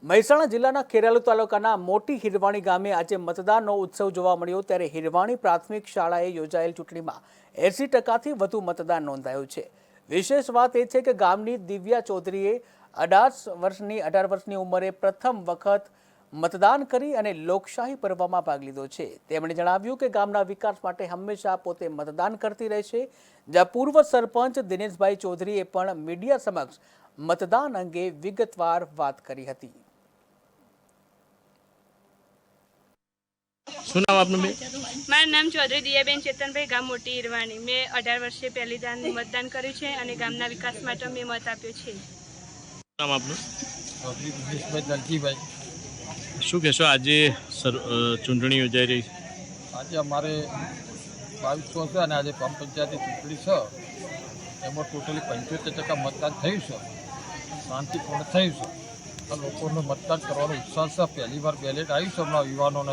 મહેસાણા જિલ્લાના ખેરાલુ તાલુકાના મોટી હિરવાણી ગામે આજે મતદાનનો ઉત્સવ જોવા મળ્યો ત્યારે હિરવાણી પ્રાથમિક શાળાએ યોજાયેલ ચૂંટણીમાં 80%થી વધુ મતદાન નોંધાયું છે। વિશેષ વાત એ છે કે ગામની દિવ્યા ચૌધરીએ 18 વર્ષની ઉંમરે પ્રથમ વખત મતદાન કરી અને લોકશાહી પર્વમાં ભાગ લીધો છે। તેમણે જણાવ્યું કે ગામના વિકાસ માટે હંમેશા પોતે મતદાન કરતી રહેશે। જ્યાં પૂર્વ સરપંચ દિનેશભાઈ ચૌધરીએ પણ મીડિયા સમક્ષ મતદાન અંગે વિગતવાર વાત કરી હતી। શું નામ આપનું બેન? મારું નામ ચૌધરી દિયાબેન ચેતનભાઈ, ગામ મોટી હિરવાણી। મેં 18 વર્ષે પહેલી દાન મતદાન કર્યું છે અને ગામના વિકાસ માટે મેં મત આપ્યો છે। નામ આપનું? ચૌધરી દિનેશભાઈ દલજીભાઈ। શું કહેશો આજે ચૂંટણી યોજાઈ રહી છે? આજે અમારે 2200 છે અને આજે ગ્રામ પંચાયતની ચૂંટણી છે, એમાં ટોટલી 75% મતદાન થયું છે, શાંતિપૂર્ણ થયું છે। લોકોનો મતદાન કરવાનો ઉત્સાહ છે। પહેલી વાર બેલેટ આવ્યું છે હમણાં યુવાનોને